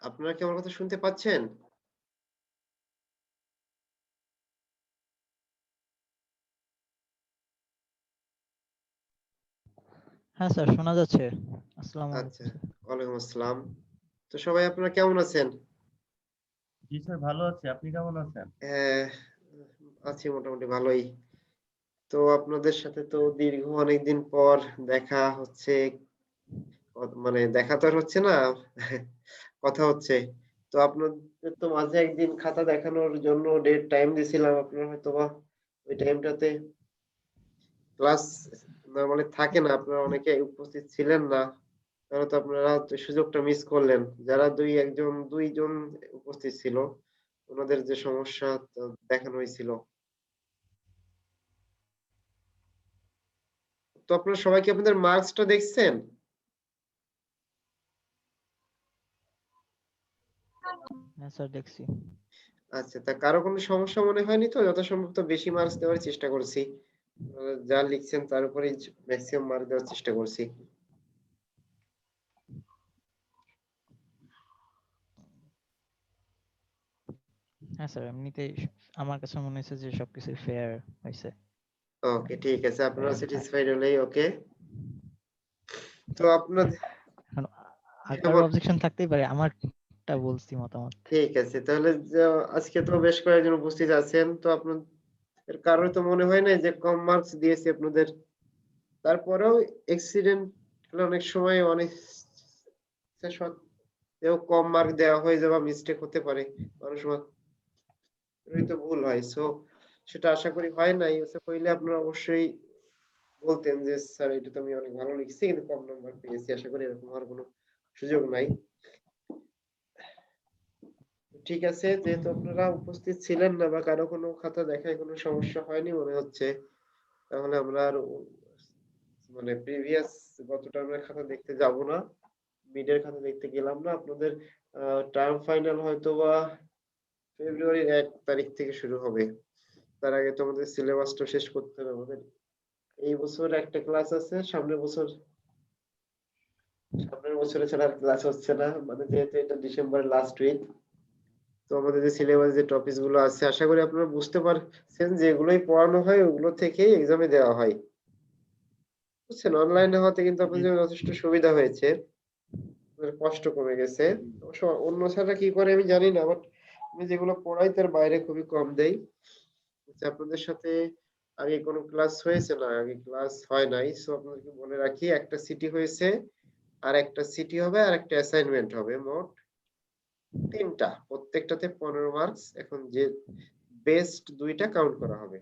আপনারা কি আমার কথা শুনতে পাচ্ছেন? হ্যাঁ স্যার, শোনা যাচ্ছে। আসসালামু আচ্ছা, আলাইকুম স্যার। ওয়ালাইকুম আসসালাম। তো সবাই আপনারা কেমন আছেন? জি স্যার, ভালো আছি। আপনি কেমন আছেন? হ্যাঁ, আছি মোটামুটি ভালোই। তো আপনাদের সাথে তো দীর্ঘ অনেকদিন পর দেখা হচ্ছে। মানে দেখা তো আর হচ্ছে না, কথা হচ্ছে। তো আপনাদের তো মাঝে একদিন খাতা দেখানোর জন্য ডেট টাইম দিছিলাম। আপনারা হয়তোবা ওই টাইমটাতে ক্লাস নরমালি থাকে না। আপনারা অনেকে উপস্থিত ছিলেন না। তাহলে তো আপনারা তো সুযোগটা মিস করলেন। যারা ২ জন উপস্থিত ছিল, উনাদের যে সমস্যা দেখানো হয়েছিল। তো আপনারা সবাই কি আপনাদের মার্কসটা দেখছেন? হ্যাঁ স্যার, দেখছি। আচ্ছা, তা কারো কোনো সমস্যা মনে হয়নি তো? যথাসম্ভব তো বেশি মার্কস দেওয়ার চেষ্টা করছি। যা লিখছেন তার উপরেই মেক্সিমাম মার্ক দেওয়ার চেষ্টা করছি। হ্যাঁ স্যার, এমনিতেই আমার কাছে মনে হয়েছে যে সবকিছু ফেয়ার হয়েছে। ওকে, ঠিক আছে। আপনারা স্যাটিসফাইড হলেই ওকে। তো আপনাদের এখন আর হ্যাঁ, কারো অবজেকশন থাকতেই পারে, আমারটা বলছি মতামত। ঠিক আছে। তাহলে আজকে তো বেশ কয়েকজন উপস্থিত আছেন। তো আপনাদের কারোর তো মনে হয় নাই যে কম মার্কস দিয়েছি আপনাদের। তারপরেও অ্যাক্সিডেন্ট অনেক সময় অনেক সত্ত্বেও কম মার্ক দেওয়া হয়ে যায় বা মিস্টেক হতে পারে। অনেক সময় এটাই তো ভুল হয়। সো সেটা আশা করি হয় নাই। হইলে আপনারা অবশ্যই বলতেন যে স্যার এটা তো আমি অনেক ভালো লিখছি কিন্তু কম নাম্বার পেয়েছি। আশা করি এরকম হওয়ার কোনো সুযোগ নাই। ঠিক আছে, যেহেতু আপনারা উপস্থিত ছিলেন না বা কারো কোনো খাতা দেখায় কোনো সমস্যা হয়নি মনে হচ্ছে, তাহলে আমরা আর মানে প্রিভিয়াস গত টার্মের খাতা দেখতে যাব না। মিডের খাতা দেখতে গেলাম না। আপনাদের টার্ম ফাইনাল হয়তোবা ফেব্রুয়ারির ১ তারিখ থেকে শুরু হবে। তার আগে তো আমাদের সিলেবাসটা শেষ করতে হবে আমাদের। এই বছর একটা ক্লাস আছে, সামনের বছরে ছাড়া আর ক্লাস হচ্ছে না। মানে যেহেতু এটা ডিসেম্বরের লাস্ট উইক। তো আমাদের যে সিলেবাস যে টপিকস গুলো আছে আশা করি আপনারা বুঝতে পারছেন যে এগুলোই পড়ানো হয় ওগুলো থেকেই এক্সামে দেওয়া হয়। বুঝছেন? অনলাইনে হওয়াতে কিন্তু জি, আপনাদের জন্য যথেষ্ট সুবিধা হয়েছে। আপনাদের কষ্ট কমে গেছে। অবশ্য অন্য স্যাররা কি করে আমি জানি না। বাট আমি যেগুলো পড়াই তার বাইরে খুবই কম দেই। আচ্ছা, আপনাদের সাথে আগে কোনো ক্লাস হয়েছে না? আগে ক্লাস হয় নাই। সো আপনাদেরকে বলে রাখি একটা সিটি হয়েছে, আর একটা সিটি হবে আর একটা অ্যাসাইনমেন্ট হবে। মোট ৩ টা। প্রত্যেকটাতে ১৫ মার্কস। এখন যে বেস্ট ২ টা কাউন্ট করা হবে।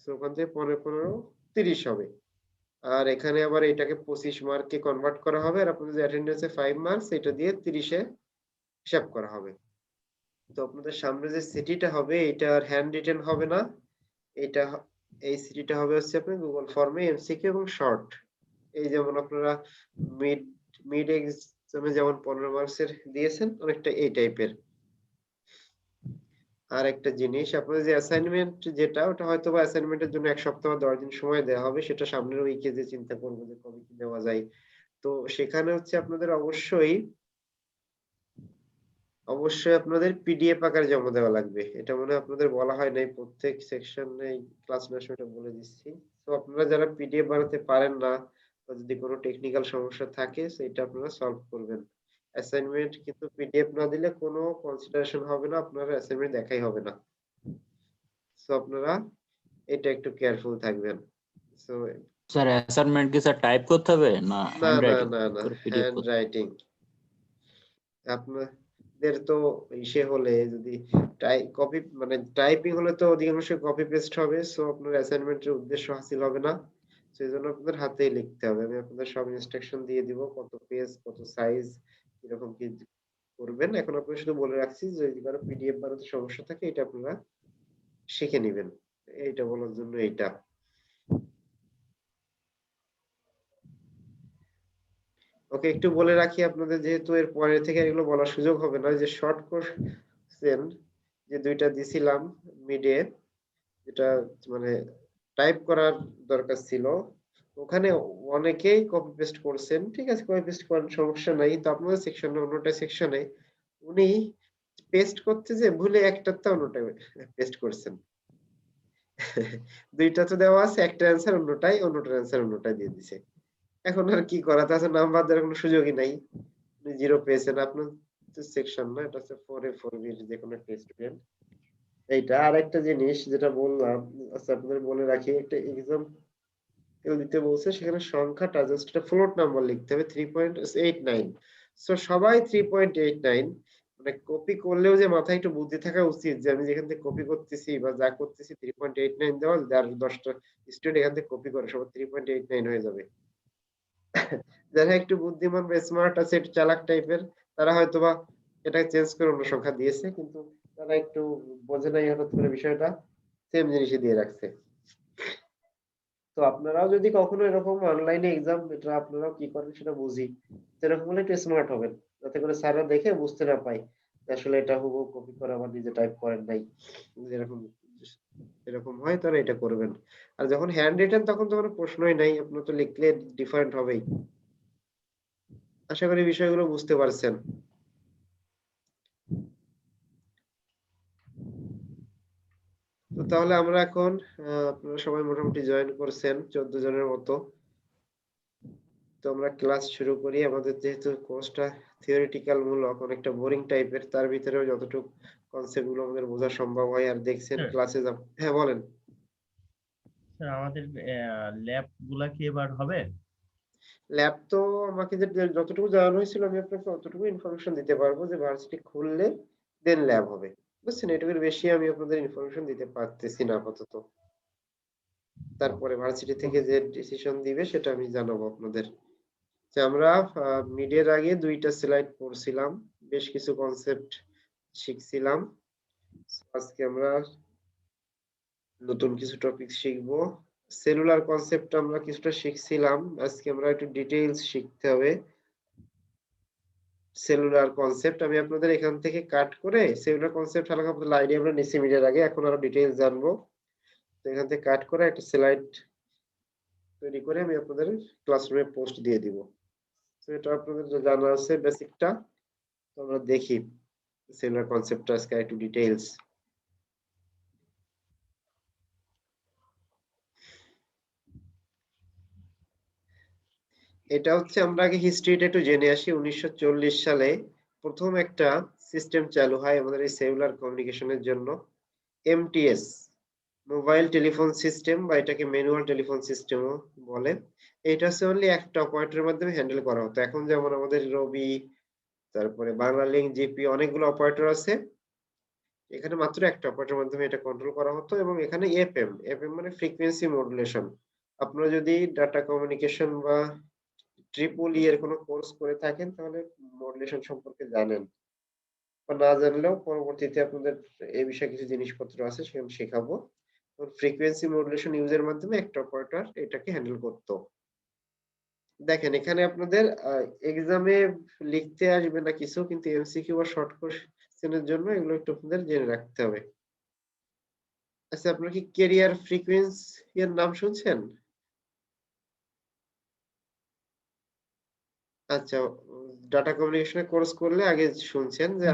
সো ওখান থেকে ১৫, ৩০ হবে। আর এখানে আবার এটাকে ২৫ মার্কে কনভার্ট করা হবে। আর আপনাদের যে অ্যাটেন্ডেন্স এ 5 মার্কস এটা দিয়ে ৩০ এ হিসাব করা হবে। তো আপনাদের সামনে যে সিটিটা হবে এটা আর হ্যান্ড রিটেন হবে না। এটা এই সিটিটা হবে হচ্ছে আপনার গুগল ফর্মে এমসিকিউ এবং শর্ট। এই যেমন আপনারা মিড মিড এক্সামে যেমন ১৫ মার্কসের দিয়েছেন অনেকটা এই টাইপের। আর একটা জিনিস আপনাদের যে অ্যাসাইনমেন্ট যেটা ওটা হয়তোবা অ্যাসাইনমেন্টের জন্য ১ সপ্তাহ বা ১০ দিন সময় দেওয়া হবে। সেটা সামনের উইকে যে চিন্তা করব যে কবে কি দেওয়া যায়। তো সেখানে হচ্ছে আপনাদের অবশ্যই আপনাদের পিডিএফ আকারে জমা দেওয়া লাগবে। এটা মনে হয় আপনাদের বলা হয় নাই। প্রত্যেক সেকশনে ক্লাস নেওয়ার সময় এটা বলে দিচ্ছি। তো আপনারা যারা পিডিএফ বানাতে পারেন না বা যদি কোনো টেকনিক্যাল সমস্যা থাকে সেটা আপনারা সলভ করবেন। অ্যাসাইনমেন্ট কিন্তু পিডিএফ না দিলে কোনো কনসিডারেশন হবে না। আপনার অ্যাসাইনমেন্ট দেখাই হবে না। সো আপনারা এটা একটু কেয়ারফুল থাকবেন। সো স্যার অ্যাসাইনমেন্ট কি স্যার টাইপ করতে হবে না না, হ্যান্ড না, রাইটিং না, না। করে পিডিএফ হ্যান্ড করতে হবে? রাইটিং। আপনাদের তো হলে যদি কপি মানে টাইপিং হলে তো অধিকাংশই কপি পেস্ট হবে। সো আপনার অ্যাসাইনমেন্টের উদ্দেশ্য হাসিল হবে না। সেজন্য আপনাদের হাতেই লিখতে হবে। আমি আপনাদের সব ইনস্ট্রাকশন দিয়ে দিব। কত পেজ, কত সাইজ, কিরকম কি করবেন। এখন আপনাদের শুধু বলে রাখছি যে যদি কারো পিডিএফ বানাতে সমস্যা থাকে এটা আপনারা শিখে নিবেন। এইটা বলার জন্য এইটা। ওকে, একটু বলে রাখি আপনাদের যেহেতু এর পরে থেকে এগুলো বলার সুযোগ হবে না। যে শর্ট কোশ্চেন যে ২ টা দিছিলাম মিডে, যেটা মানে টাইপ করার দরকার ছিল। ওখানে অনেকেই কপি পেস্ট করছেন। ঠিক আছে, কপি পেস্ট করেন সমস্যা নাই। তো আপনাদের সেকশনে অন্যটা সেকশনে উনি পেস্ট করতে যে ভুলে একটাতে অন্যটা পেস্ট করছেন। দুইটা তো দেওয়া আছে, একটা অ্যান্সার অন্যটাই, অন্যটার অ্যান্সার অন্যটাই দিয়ে দিছে। এখন আর কি করা, তাছাড়া নাম্বার দেওয়ার কোনো সুযোগই নাই। আপনি 0 পেয়েছেন, আপনার সেকশন না, এটা হচ্ছে 4A 4B এর যেকোনো একটা স্টুডেন্ট। এইটা আরেকটা জিনিস যেটা বললাম, আচ্ছা আপনাদের বলে রাখি, একটা এক্সাম কেউ দিতে বলছে, সেখানে সংখ্যাটা জাস্ট একটা ফ্লোট নাম্বার লিখতে হবে 3.89। সো সবাই 3.89, মানে কপি করলেও যে মাথায় একটু বুদ্ধি থাকা উচিত যে আমি যেখান থেকে কপি করতেছি বা যা করতেছি 3.89 দেওয়া, আর 10টা স্টুডেন্ট এখান থেকে কপি করে সবার 3.89 হয়ে যাবে। যারা একটু বুদ্ধিমান বা স্মার্ট আছে, একটু চালাক টাইপের, তারা হয়তোবা এটা চেঞ্জ করে অন্য সংখ্যা দিয়েছে, কিন্তু তারা একটু বোঝে নাই হঠাৎ করে বিষয়টা, সেম জিনিসই দিয়ে রাখছে। তো আপনারাও যদি কখনো এরকম অনলাইনে এক্সাম, এটা আপনারাও কি করেন সেটা বুঝি, সেরকম হলে একটু স্মার্ট হবেন, যাতে করে স্যাররা দেখে বুঝতে না পায় যে আসলে এটা হুবহু কপি করে আবার নিজে টাইপ করেন নাই। যেরকম এরকম হয় তারা এটা করবেন। আর যখন হ্যান্ড রিটেন তখন তো কোনো প্রশ্নই নাই, আপনার তো লিখলে ডিফারেন্ট হবেই। আশা করি বিষয়গুলো বুঝতে পারছেন। তো তাহলে আমরা এখন আপনারা সবাই মোটামুটি জয়েন করছেন 14 জনের মতো। তো আমরা ক্লাস শুরু করি। আমাদের যেহেতু কোর্সটা থিওরিটিক্যাল মূলক, অনেকটা বোরিং টাইপের, তার ভিতরেও যতটুকু কনসেপ্ট গুলো আমাদের বোঝা সম্ভব হয়। আর দেখছেন স্যার ক্লাসে হ্যাঁ বলেন। স্যার আমাদের ল্যাব গুলা কি এবার হবে? ল্যাব তো আমাকে যতটুকু জানানো হয়েছিল আমি আপনাকে অতটুকু ইনফরমেশন দিতে পারবো, যে ভার্সিটি খুললে দেন ল্যাব হবে, বুঝছেন? এটুকুর বেশি আমি আপনাদের ইনফরমেশন দিতে পারতেছি না আপাতত। তারপরে ভার্সিটি থেকে যে ডিসিশন দিবে সেটা আমি জানাবো আপনাদের। যে আমরা মিডের আগে 2টা স্লাইড পড়ছিলাম, বেশ কিছু কনসেপ্ট শিখছিলাম। আজকে আমরা নতুন কিছু টপিক শিখবো। সেলুলার কনসেপ্ট আমরা কিছুটা শিখছিলাম, আজকে আমরা একটু ডিটেইলস শিখতে হবে। সেলুলার কনসেপ্ট আমি আপনাদের এখান থেকে কাট করে সেলুলার কনসেপ্ট হালকা পাতলা আইডিয়া আমরা নিছি মিডের আগে, এখন আরো ডিটেইলস জানবো। তো এখান থেকে কাট করে একটা স্লাইড তৈরি করে আমি আপনাদের ক্লাসরুমে পোস্ট দিয়ে দিব। তো এটা আপনাদের জানা আছে বেসিকটা। তো আমরা দেখি সেলুলার কনসেপ্টটা আজকে একটু ডিটেইলস। এটা হচ্ছে আমরা আগে হিস্ট্রিটা একটু জেনে আসি। 1940 সালে প্রথম একটা সিস্টেম চালু হয় আমাদের এই সেলুলার কমিউনিকেশনের জন্য, এমটিএস, মোবাইল টেলিফোন সিস্টেম, বা এটাকে ম্যানুয়াল টেলিফোন সিস্টেমও বলে। এটা হচ্ছে অনলি একটা অপারেটরের মাধ্যমে হ্যান্ডেল করা হতো। এখন যেমন আমাদের রবি, তারপরে বাংলালিংক, জিপি, অনেকগুলো অপারেটর আছে, এখানে মাত্র একটা অপারেটরের মাধ্যমে এটা কন্ট্রোল করা হতো। এবং এখানে এফএম, এফএম মানে ফ্রিকোয়েন্সি মডুলেশন। আপনারা যদি ডাটা কমিউনিকেশন বা ট্রিপল ই এর কোনো কোর্স করে থাকেন তাহলে মডুলেশন সম্পর্কে জানেন, বা না জানলেও পরবর্তীতে আপনাদের এই বিষয়ে কিছু জিনিসপত্র আছে সেখানে শেখাবো। ফ্রিকোয়েন্সি মডুলেশন ইউজের মাধ্যমে একটা অপারেটর এটাকে হ্যান্ডেল করতো। দেখেন এখানে আপনাদের এক্সামে লিখতে আসবে না কিছু, কিন্তু এমসিকিউ বা শর্ট কোশ্চেনের জন্য এগুলো একটু আপনাদের জেনে রাখতে হবে। আচ্ছা, আপনারা কি ক্যারিয়ার ফ্রিকোয়েন্সি এর নাম শুনছেন? আচ্ছা, ডাটা কমিউনিকেশনের কোর্স করলে আগে শুনছেন যে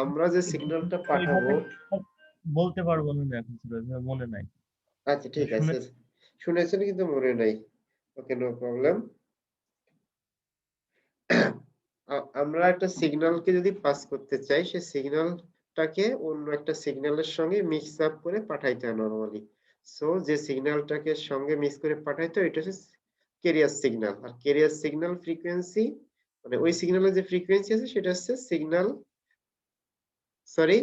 আমরা যে সিগন্যালটা পাঠাবো। ওইভাবে বলতে পারবো না এখন স্যার, ওইভাবে মনে নাই। আচ্ছা ঠিক শুনে আছে, শুনেছেন কিন্তু মনে নাই। ওকে, নো প্রবলেম। আমরা একটা সিগন্যালকে যদি পাস করতে চাই, সে সিগন্যালটাকে অন্য একটা সিগন্যালের সঙ্গে মিক্স আপ করে পাঠাইতে হয় নরমালি। সো যে সিগন্যালটাকে সঙ্গে মিক্স করে পাঠাইতে হয় এটা হচ্ছে ক্যারিয়ার সিগন্যাল। আর ক্যারিয়ার সিগন্যাল ফ্রিকোয়েন্সি, মানে ওই সিগন্যালের যে ফ্রিকোয়েন্সি আছে সেটা হচ্ছে সিগন্যাল, সরি,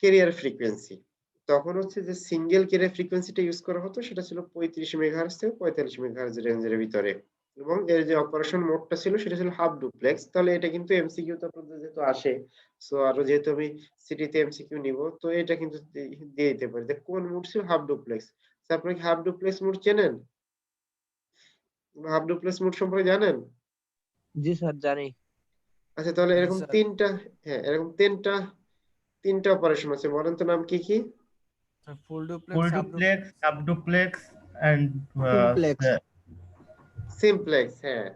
ক্যারিয়ার ফ্রিকোয়েন্সি। তখন হচ্ছে যে সিঙ্গেল ক্যারিয়ার ফ্রিকোয়েন্সিটা ইউজ করা হতো সেটা ছিল 35 মেগাহার্টজ থেকে 45 মেগাহার্টজ রেঞ্জের ভিতরে। এবং এর যে অপারেশন মোডটা ছিল সেটা ছিল হাফ ডুপ্লেক্স। তাহলে এটা কিন্তু এমসিকিউ তো আপনাদের যেহেতু আসে, সো আরো যেহেতু আমি সিটিতে এমসিকিউ নিব, তো এটা কিন্তু দিয়ে দিতে পারি যে কোন মোড ছিল হাফ ডুপ্লেক্স। আপনি কি হাফ ডুপ্লেক্স মোড চেনেন? হাফ ডুপ্লেক্স মোড সম্পর্কে জানেন? জি স্যার জানি। আচ্ছা, তাহলে জি এরকম স্যার। তিনটা, হ্যাঁ এরকম তিনটা অপারেশন আছে, বলেন তো নাম কি কি? Full duplex, full duplex, sub duplex and simplex. Simplex, হ্যাঁ।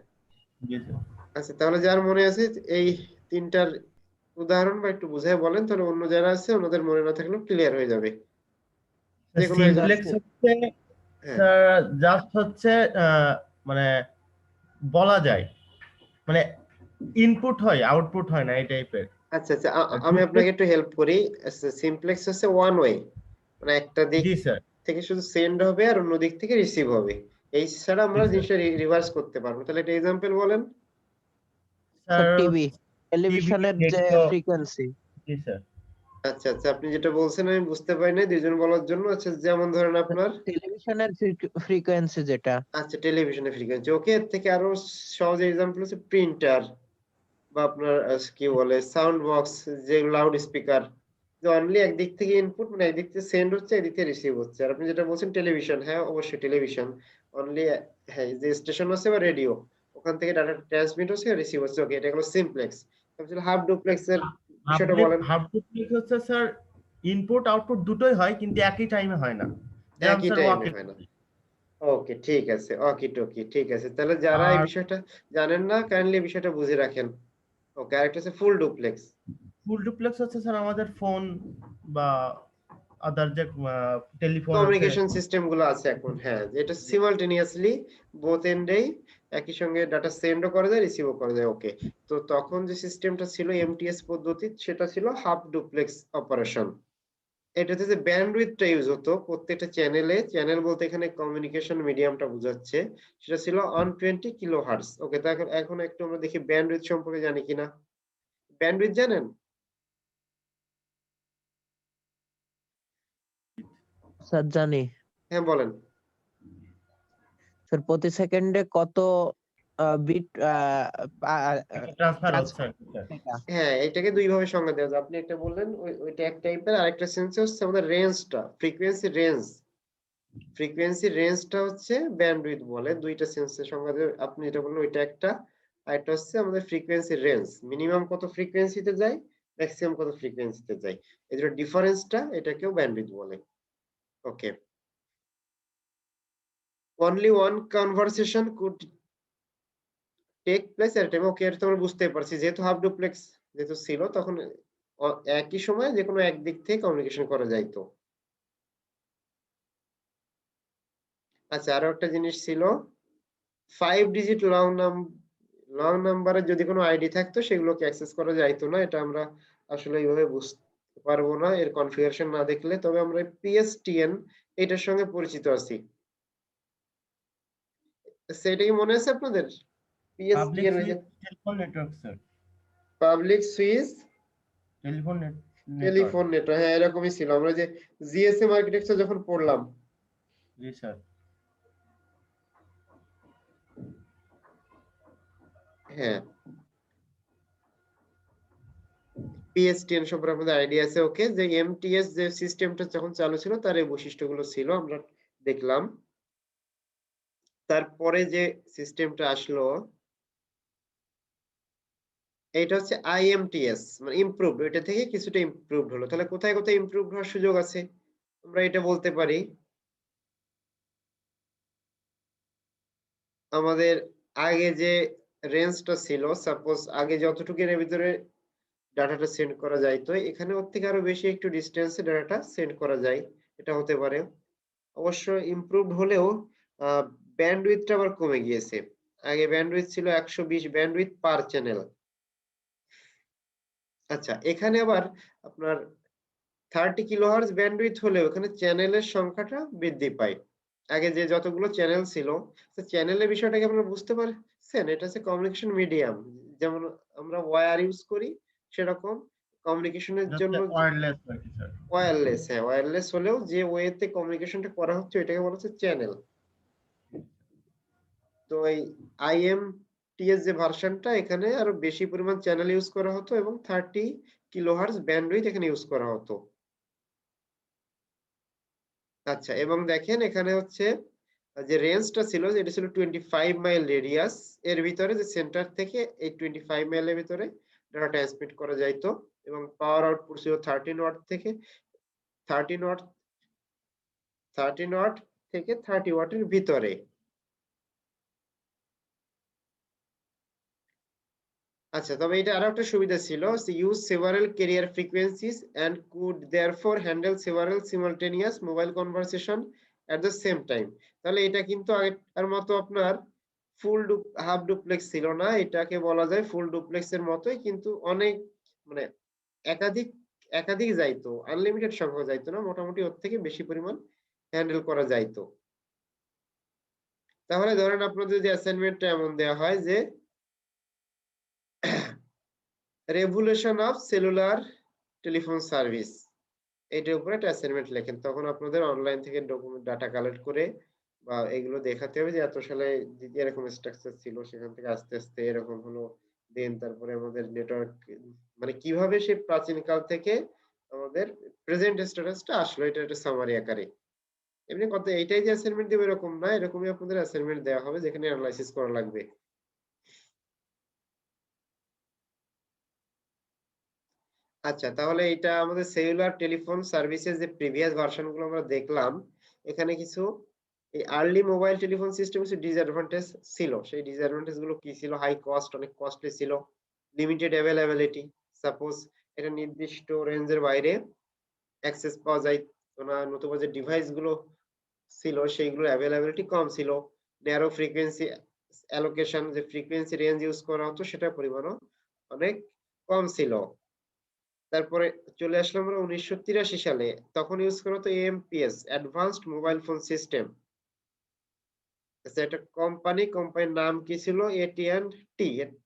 জি স্যার। আচ্ছা, তাহলে যার মনে আছে এই তিনটার উদাহরণ বা একটু বুঝায় বলেন, তাহলে অন্য যারা আছে ওনাদের মনে না থাকলেও ক্লিয়ার হয়ে যাবে। যেকোনো সিমপ্লেক্স example- হচ্ছে হ্যাঁ স্যার জাস্ট হচ্ছে মানে বলা যায় মানে ইনপুট হয় আউটপুট হয় না এই টাইপের। আচ্ছা আচ্ছা, আমি আপনাকে একটু হেল্প করি। সিমপ্লেক্স হচ্ছে ওয়ান ওয়ে, মানে একটা দিক জি স্যার। থেকে শুধু সেন্ড হবে আর অন্য দিক থেকে রিসিভ হবে, এই ছাড়া আমরা জি, স্যার। জিনিসটা রিভার্স করতে পারবো। তাহলে একটা এক্সাম্পল বলেন। স্যার স্যার টিভি, টিভি, টেলিভিশনের যে রেডিও। ফ্রিকোয়েন্সি। জি স্যার। আচ্ছা আচ্ছা, আপনি যেটা বলছেন আমি বুঝতে পারি না, দুইজন বলার জন্য। আচ্ছা, যেমন ধরেন আপনার টেলিভিশনের ফ্রিকোয়েন্সি যেটা। আচ্ছা টেলিভিশনের ফ্রিকোয়েন্সি, ওকে। এর থেকে আরো সহজ এক্সাম্পল হচ্ছে প্রিন্টার, বা আপনার কি বলে সাউন্ড বক্স, যে লাউড স্পিকার, যে অনলি একদিক থেকে ইনপুট, মানে একদিক থেকে সেন্ড হচ্ছে, একদিক থেকে রিসিভ হচ্ছে। আর আপনি যেটা বলছেন টেলিভিশন, হ্যাঁ অবশ্যই টেলিভিশন অনলি, হ্যাঁ যে স্টেশন আছে বা রেডিও, ওখান থেকে ডাটা ট্রান্সমিট হচ্ছে রিসিভ হচ্ছে, ওকে এটা হলো সিমপ্লেক্স। তাহলে হাফ ডুপ্লেক্স এর বিষয়টা বলেন। হাফ ডুপ্লেক্স হচ্ছে স্যার ইনপুট আউটপুট দুটোই হয় কিন্তু একই টাইমে হয় না। যেমন একই স্যার টাইমে ওয়াকি। হয় না। ওকে ঠিক আছে, ওকে টোকি ঠিক আছে। তাহলে যারা এই আর বিষয়টা জানেন না, কাইন্ডলি বিষয়টা বুঝে রাখেন। ওকে, আরেকটা হচ্ছে ফুল ডুপ্লেক্স। ফুল ডুপ্লেক্স হচ্ছে স্যার আমাদের ফোন বা আদার যে টেলিফোন আছে। কমিউনিকেশন সিস্টেম গুলো আছে এখন, হ্যাঁ, যেটা সিমালটেনিয়াসলি বোথ এন্ডেই একই সঙ্গে ডাটা সেন্ডও করা যায়, রিসিভও করা যায়, ওকে। তো তখন যে সিস্টেমটা ছিল এমটিএস পদ্ধতি, সেটা ছিল হাফ ডুপ্লেক্স অপারেশন। এটাতে যে ব্যান্ডউইথটা ইউজ হতো প্রত্যেকটা চ্যানেলে, চ্যানেল বলতে এখানে কমিউনিকেশন মিডিয়ামটা বোঝাচ্ছে, সেটা ছিল 120 কিলো হার্টজ। ওকে, তো এখন একটু আমরা দেখি ব্যান্ডউইথ সম্পর্কে জানি কিনা। ব্যান্ডউইথ জানেন? স্যার জানি। হ্যাঁ বলেন। স্যার প্রতি সেকেন্ডে কত বিট ট্রান্সফার হচ্ছে আর কি স্যার। হ্যাঁ, এটাকে দুই ভাবে সংজ্ঞা দেওয়া যায়। আপনি একটা বললেন ওইটা এক টাইপের, আরেকটা সেন্স হচ্ছে আমাদের রেঞ্জটা, ফ্রিকোয়েন্সি রেঞ্জ। ফ্রিকোয়েন্সি রেঞ্জটা হচ্ছে ব্যান্ডউইথ বলে। দুইটা সেন্সের সংজ্ঞা দেওয়া, আপনি যেটা বললেন ওইটা একটা, আরেকটা হচ্ছে আমাদের ফ্রিকোয়েন্সি রেঞ্জ, মিনিমাম কত ফ্রিকোয়েন্সিতে যায়, ম্যাক্সিমাম কত ফ্রিকোয়েন্সিতে যায়, এই দুটো ডিফারেন্সটা, এটাকেও ব্যান্ডউইথ বলে। Okay, only one conversation could take place at time. Okay, এটা তো আমরা বুঝতেই পারছি, যেহেতু হাফ ডুপ্লেক্স যেহেতু ছিল, তখন একই সময় যে কোনো একদিক থেকে কমিউনিকেশন করা যাইতো। আচ্ছা, আরো একটা জিনিস ছিল, 5 ডিজিট লং নাম্বারের যদি কোনো আইডি থাকতো, সেগুলোকে অ্যাক্সেস করা যাইতো না। এটা আমরা আসলে এইভাবে বুঝতে পারবো না এর কনফিগারেশন না দেখলে। তবে আমরা পিএসটিএন এটার সঙ্গে পরিচিত আছি। সেটা কি মনে আছে আপনাদের? পাবলিক পিএসটিএন ওই যে switch telephone network sir. Public switch telephone network. Telephone network, হ্যাঁ এরকমই ছিল। আমরা যে জিএসএম আর্কিটেকচার যখন পড়লাম, জি স্যার। হ্যাঁ পিএসটিএন সম্পর্কে আমাদের আইডিয়া আছে। ওকে, যে এমটিএস যে সিস্টেমটা যখন চালু ছিল, তার এই বৈশিষ্ট্যগুলো ছিল আমরা দেখলাম। তারপরে যে সিস্টেমটা আসলো, এটা হচ্ছে আইএমটিএস, মানে ইমপ্রুভড, এটা থেকে কিছুটা ইমপ্রুভড হলো। তাহলে কোথায় কোথায় ইমপ্রুভড হওয়ার সুযোগ আছে আমরা এটা বলতে পারি। আমাদের আগে যে রেঞ্জটা ছিল, সাপোজ আগে যতটুকু এর ভিতরে ডাটাটা সেন্ড করা যাইতো, এখানে ওর থেকে আরো বেশি একটু ডিস্টেন্সে ডাটাটা সেন্ড করা যায়, এটা হতে পারে। অবশ্য ইমপ্রুভড হলেও ব্যান্ডউইথটা আবার কমে গিয়েছে। আগে ব্যান্ডউইথ ছিল 120 ব্যান্ডউইথ পার চ্যানেল। আচ্ছা, এখানে আবার আপনার 30 কিলোহার্জ ব্যান্ডউইথ হলেও এখানে চ্যানেলের সংখ্যাটা বৃদ্ধি পায়। আগে যে যতগুলো চ্যানেল ছিল, তো চ্যানেলের বিষয়টাকে আপনারা বুঝতে পারছেন? এটা হচ্ছে কমিউনিকেশন মিডিয়াম। যেমন আমরা ওয়্যার ইউজ করি, সেরকম কমিউনিকেশনের জন্য ওয়্যারলেস আর কি স্যার। ওয়্যারলেস, হ্যাঁ ওয়্যারলেস হলেও যে ওয়েতে কমিউনিকেশনটা করা হচ্ছে, এটাকে বলা হচ্ছে চ্যানেল। তো এই আইএমটিএস যে ভার্সনটা, এখানে আরো বেশি পরিমাণ চ্যানেল ইউজ করা হতো এবং 30 কিলোহার্জ ব্যান্ডউইথ এখানে ইউজ করা হতো। আচ্ছা, এবং দেখেন এখানে হচ্ছে যে রেঞ্জটা ছিল, এটা ছিল 25 মাইল রেডিয়াস, এর ভিতরে যে সেন্টার থেকে এই 25 মাইলের ভিতরে ডাটা ট্রান্সমিট করা যাইতো, এবং পাওয়ার আউটপুট ছিল 13 ওয়াট থেকে 13 ওয়াট 13 ওয়াট থেকে 30 ওয়াটের ভিতরে। আচ্ছা, তবে এটা আরো একটা সুবিধা ছিল, use several carrier frequencies and could therefore handle several simultaneous mobile conversation at the same time. তাহলে এটা কিন্তু আগের মতো আপনার ফুল হাফ ডুপ্লেক্স ছিল না, এটাকে বলা যায় ফুল ডুপ্লেক্স এর মতোই, কিন্তু অনেক মানে একাধিক একাধিক যাইতো, আনলিমিটেড সংখ্যক যাইতো না, মোটামুটি ওর থেকে বেশি পরিমাণ হ্যান্ডেল করা যাইতো। তাহলে ধরেন আপনাদের যদি অ্যাসাইনমেন্টটা এমন দেওয়া হয় যে revolution of cellular telephone service, এটার উপরে একটা অ্যাসাইনমেন্ট লেখেন, তখন আপনাদের অনলাইন থেকে ডকুমেন্ট ডাটা কালেক্ট করে বা এগুলো দেখাতে হবে যে এত সালে এরকম স্ট্রাকচার ছিল, সেখান থেকে আস্তে আস্তে এরকম হলো, দেন তারপরে আমাদের নেটওয়ার্ক মানে কিভাবে সে প্রাচীন কাল থেকে আমাদের প্রেজেন্ট স্ট্যাটাসটা আসলো, এটা একটা সামারি আকারে। এমনি কথা এইটাই যে অ্যাসাইনমেন্ট দেবে এরকম না, এরকমই আপনাদের অ্যাসাইনমেন্ট দেওয়া হবে যেখানে অ্যানালাইসিস করা লাগবে। আচ্ছা, তাহলে এটা আমাদের সেলুলার টেলিফোন সার্ভিসের যে প্রিভিয়াস ভার্সন গুলো আমরা দেখলাম, এখানে কিছু এই আর্লি মোবাইল টেলিফোন সিস্টেম কিছু ডিসঅ্যাডভান্টেজ ছিল। সেই ডিসঅ্যাডভান্টেজ গুলো কি ছিল? হাই কস্ট, অনেক কস্টলি ছিল, লিমিটেড অ্যাভেলেবিলিটি, সাপোজ এটা নির্দিষ্ট রেঞ্জের বাইরে অ্যাক্সেস পাওয়া যায় না, নতুবা যে ডিভাইস গুলো ছিল সেইগুলোর অ্যাভেলেবিলিটি কম ছিল, ন্যারো ফ্রিকোয়েন্সি অ্যালোকেশন, যে ফ্রিকোয়েন্সি রেঞ্জ ইউজ করা হতো সেটা পরিমাণও অনেক কম ছিল। তারপরে চলে আসলাম আমরা 1983 সালে, তখন ইউজ করা হতো এএমপিএস, অ্যাডভান্সড মোবাইল ফোন সিস্টেম। আচ্ছা, একটা কোম্পানির নাম কি ছিল? AT&T।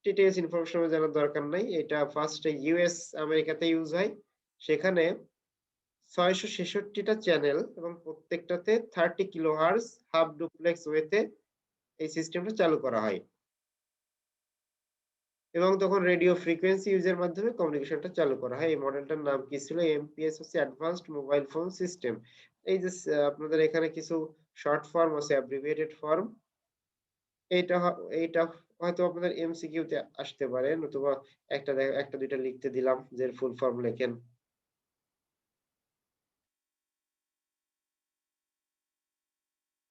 ডিটেইলস ইনফরমেশন জানার দরকার নাই, এটা ফার্স্ট ইউএস আমেরিকাতে ইউজ হয়। সেখানে 666টা চ্যানেল এবং প্রত্যেকটাতে 30 কিলোহার্জ হাফ ডুপ্লেক্স ওয়েতে এই সিস্টেমটা চালু করা হয়, এবং তখন রেডিও ফ্রিকোয়েন্সি ইউজের মাধ্যমে কমিউনিকেশনটা চালু করা হয়। এই মডেলটার নাম কি ছিল? এমপিএস হচ্ছে অ্যাডভান্সড মোবাইল ফোন সিস্টেম। এই যে আপনাদের এখানে কিছু শর্ট ফর্ম আছে, অ্যাব্রিভিয়েটেড ফর্ম, এইটা হয়তো আপনাদের এমসিকিউ তে আসতে পারে, নতুবা একটা দুইটা লিখতে দিলাম যে ফুল ফর্ম লেখেন।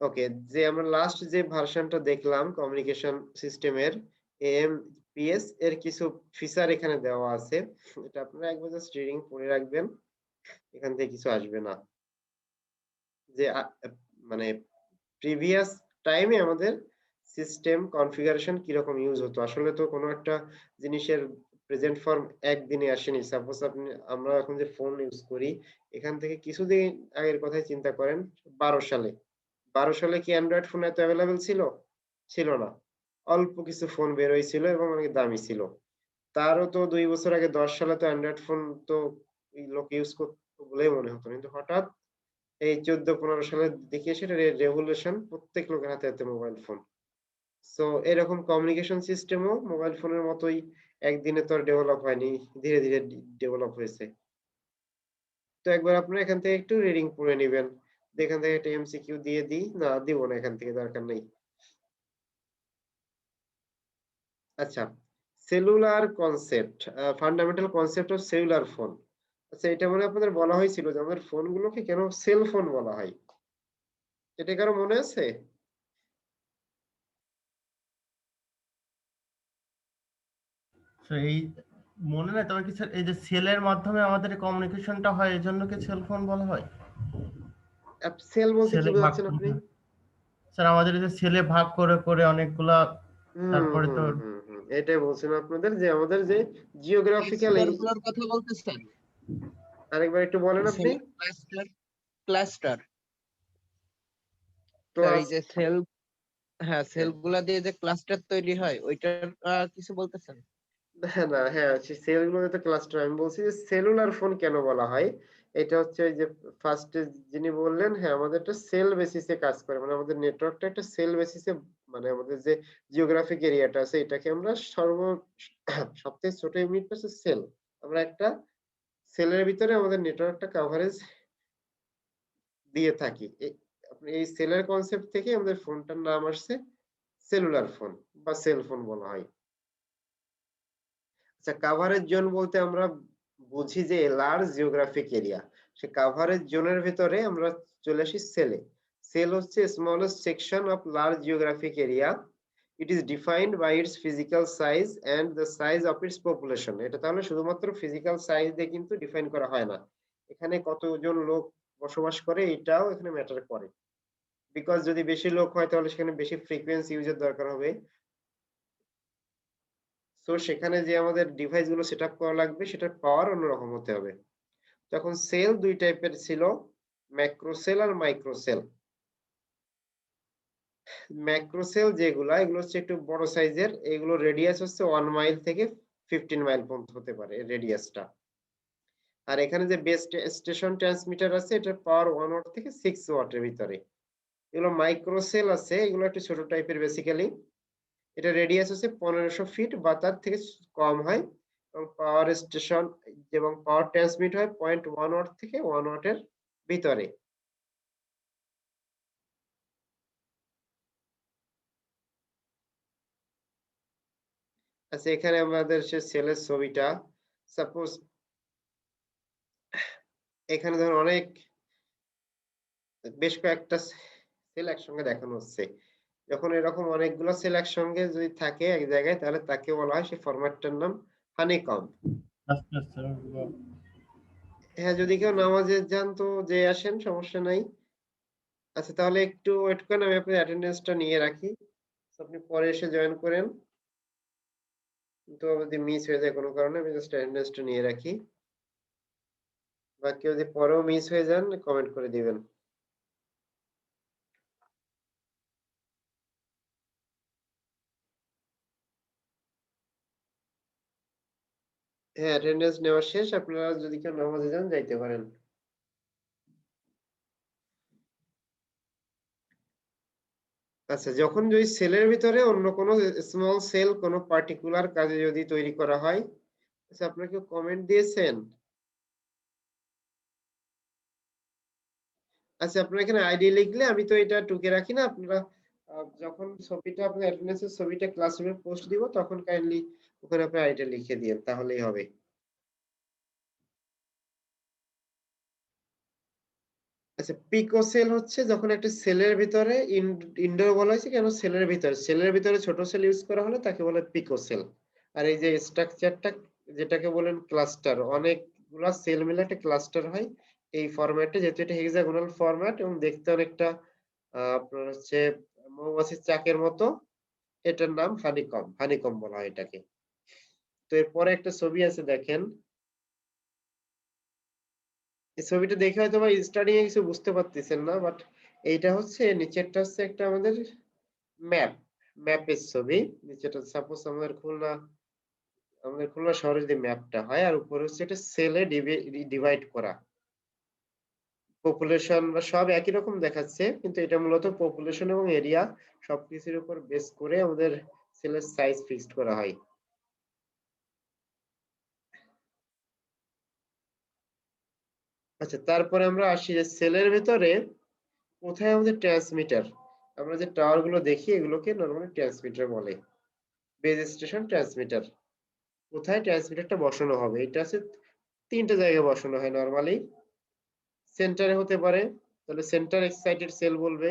ওকে, যে আমরা লাস্ট যে ভার্সনটা দেখলাম কমিউনিকেশন সিস্টেমের এএমপিএস, এর কিছু ফিচার এখানে দেওয়া আছে, এটা আপনারা একবার জাস্ট রিডিং পড়ে রাখবেন, এখান থেকে কিছু আসবে না। যে মানে প্রিভিয়াস টাইমে আমাদের সিস্টেম কনফিগারেশন কিরকম ইউজ হতো, আসলে তো কোনো একটা জিনিসের প্রেজেন্ট ফর্ম একদিনে আসেনি। সাপোজ আমরা এখন যে ফোন ইউজ করি, এখান থেকে কিছুদিন আগের কথাই চিন্তা করেন, 12 সালে কি অ্যান্ড্রয়েড ফোন এত অ্যাভেলেবেল ছিল? ছিল না, অল্প কিছু ফোন বের হয়েছিল এবং অনেক দামি ছিল। তারও তো 2 বছর আগে 10 সালে তো অ্যান্ড্রয়েড ফোন তো লোক ইউজ করতো বলেই মনে হতো, কিন্তু হঠাৎ এই 14-15 সালের দিকে এসে রেভলিউশন, প্রত্যেক লোকের হাতে হাতে মোবাইল ফোন। সো এরকম কমিউনিকেশন সিস্টেমও মোবাইল ফোনের মতোই একদিনে তো আর ডেভেলপ হয়নি, ধীরে ধীরে ডেভেলপ হয়েছে। তো একবার আপনারা এখান থেকে একটু রিডিং পড়ে নিবেন, এখান থেকে একটা এমসিকিউ দিয়ে দিই, না দিব না, এখান থেকে দরকার নেই। আচ্ছা, cellular concept, fundamental concept of cellular phone. আচ্ছা, এটা মনে হয় আপনাদের বলা হয়েছিল যে আমাদের ফোনগুলোকে কেন সেল ফোন বলা হয়, এটা কারো মনে আছে? তো এই মনে নাই, তবে কি স্যার এই যে সেলের মাধ্যমে আমাদের কমিউনিকেশনটা হয়, এই জন্য কি সেল ফোন বলা হয়? সেল বলতে কি সেলে ভাগ বোঝাচ্ছেন আপনি? স্যার আমাদের এই যে সেলে ভাগ করে করে অনেকগুলা, তারপরে তো এটাই বলছেন আপনাদের যে আমাদের যে জিওগ্রাফিক্যাল, ক্লাস্টারগুলোর কথা বলতেছেন? আরেকবার একটু বলেন আপনি। ক্লাস্টার, ক্লাস্টার ক্লাস, এই যে সেল, হ্যাঁ সেলগুলা দিয়ে যে ক্লাস্টার তৈরি হয় ওইটার কিছু বলতেছেন? না, হ্যাঁ, সেল গুলো তো ক্লাস্টার, আমি বলছি যে সেলুলার ফোন কেন বলা হয়। এটা হচ্ছে ওই যে ফার্স্টে যিনি বললেন, হ্যাঁ আমাদের একটা সেল বেসিসে কাজ করে, মানে আমাদের নেটওয়ার্কটা একটা সেল বেসিসে, মানে আমাদের যে জিওগ্রাফিক এরিয়াটা আছে এটাকে আমরা সবথেকে ছোট ইউনিট হচ্ছে সেল। আমরা একটা সেলের ভিতরে আমাদের নেটওয়ার্কটা কভারেজ দিয়ে থাকি। আপনি এই সেলের কনসেপ্ট থেকে আমাদের ফোনটার নাম আসছে সেলুলার ফোন বা সেল ফোন বলা হয়। আচ্ছা, কাভারেজ জোন বলতে আমরা বুঝি যে লার্জ জিওগ্রাফিক এরিয়া, সে কাভারেজ জোনের ভিতরে আমরা চলে আসি সেলে। সেল হচ্ছে smallest section of large geographic area it is defined by its physical size and the size of its population. এটা তাহলে শুধুমাত্র ফিজিক্যাল সাইজ দিয়ে কিন্তু ডিফাইন করা হয় না, এখানে কতজন লোক বসবাস করে এটাও এখানে ম্যাটার করে। বিকজ যদি বেশি লোক হয় তাহলে সেখানে বেশি ফ্রিকোয়েন্সি ইউজের দরকার হবে। সো সেখানে যে আমাদের ডিভাইস গুলো সেট আপ করা লাগবে সেটার পাওয়ার অন্যরকম হতে হবে। তখন সেল দুই টাইপের ছিল, ম্যাক্রো সেল আর মাইক্রো সেল। ম্যাক্রো সেল যেগুলা এগুলো হচ্ছে একটু বড় সাইজের, এগুলো রেডিয়াস হচ্ছে 1 মাইল থেকে 15 মাইল পর্যন্ত হতে পারে রেডিয়াসটা। আর এখানে যে বেস স্টেশন ট্রান্সমিটার আছে এটার পাওয়ার 1 ওয়াট থেকে 6 ওয়াটের ভিতরে। এগুলো মাইক্রো সেল আছে, এগুলো একটু ছোট টাইপের বেসিক্যালি। এটা রেডিয়াস হচ্ছে 1500 ফিট বা তার থেকে কম হয় এবং পাওয়ার স্টেশন এবং পাওয়ার ট্রান্সমিট হয় 0.1 ওয়াট থেকে 1 ওয়াটের ভিতরে। আচ্ছা, এখানে আমাদের সে সেলের ছবিটা, সাপোজ এখানে ধরুন অনেক বেশ কয়েকটা সেল একসঙ্গে দেখানো হচ্ছে। যখন এরকম অনেকগুলো সেল একসঙ্গে যদি থাকে এক জায়গায় তাহলে তাকে বলা হয় সেই ফরম্যাটটার নাম হানিকম্ব। আচ্ছা আচ্ছা হ্যাঁ, যদি কেউ নামাজে যান তো যে আসেন, সমস্যা নাই। আচ্ছা, তাহলে একটু ওয়েট করেন, আমি আপনার অ্যাটেন্ডেন্সটা নিয়ে রাখি, আপনি পরে এসে জয়েন করেন। কিন্তু যদি মিস হয়ে যায় কোনো কারণে আমি জাস্ট অ্যাটেন্ডেন্সটা নিয়ে রাখি, বা কেউ যদি পরেও মিস হয়ে যান কমেন্ট করে দিবেন। হ্যাঁ, অ্যাটেন্ডেন্স নেওয়া শেষ, আপনারা যদি কেউ নামাজে যান যাইতে পারেন। আচ্ছা, যখন যদি সেলের ভিতরে অন্য কোনো স্মল সেল কোনো পার্টিকুলার কাজে যদি তৈরি করা হয়, আচ্ছা আপনারা কেউ কমেন্ট দিয়েছেন? আচ্ছা, আপনারা এখানে আইডি লিখলে আমি তো এটা টুকে রাখি না, আপনারা যখন ছবিটা আপনার অ্যাটেন্ডেন্সের ছবিটা ক্লাসরুমে পোস্ট দিব তখন কাইন্ডলি ওখানে আপনার আইডিটা লিখে দিন, তাহলেই হবে। আচ্ছা, পিকো সেল হচ্ছে যখন একটা সেলের ভিতরে ইনডোর বলা হয়েছে কেন, সেলের ভিতরে ছোট সেল ইউজ করা হলে তাকে বলে পিকো সেল। আর এই যে স্ট্রাকচারটা যেটাকে বলেন ক্লাস্টার, অনেকগুলা সেল মিলে একটা ক্লাস্টার হয় এই ফরম্যাটে, যেহেতু এটা হেক্সাগোনাল ফরম্যাট এবং দেখতে অনেকটা আপনার হচ্ছে মৌমাছির চাকের মতো, এটার নাম হানিকম বলা হয় এটাকে। তো এরপরে একটা ছবি আছে দেখেন, এই ছবিটা দেখে হয়তো বা স্টার্টিং এ কিছু বুঝতে পারতেছেন না, বাট এইটা হচ্ছে নিচেরটা হচ্ছে একটা আমাদের ম্যাপের ছবি। নিচেটা সাপোজ আমাদের খুলনা শহরে যদি ম্যাপটা হয় আর উপরে হচ্ছে এটা সেলে ডিভাইড করা, পপুলেশন বা সব একই রকম দেখাচ্ছে, কিন্তু এটা মূলত পপুলেশন এবং এরিয়া সবকিছুর উপর বেস করে আমাদের সেলের সাইজ ফিক্সড করা হয়। আচ্ছা, তারপরে আমরা আসি যে সেলের ভেতরে কোথায় আমাদের ট্রান্সমিটার। আমরা যে টাওয়ার গুলো দেখি এগুলোকে নরমালি ট্রান্সমিটার বলে, বেজ স্টেশন ট্রান্সমিটার। কোথায় ট্রান্সমিটারটা বসানো হবে, এটা আছে 3টে জায়গায় বসানো হয় নরমালি। সেন্টারে হতে পারে, তাহলে সেন্টার এক্সাইটেড সেল বলবে।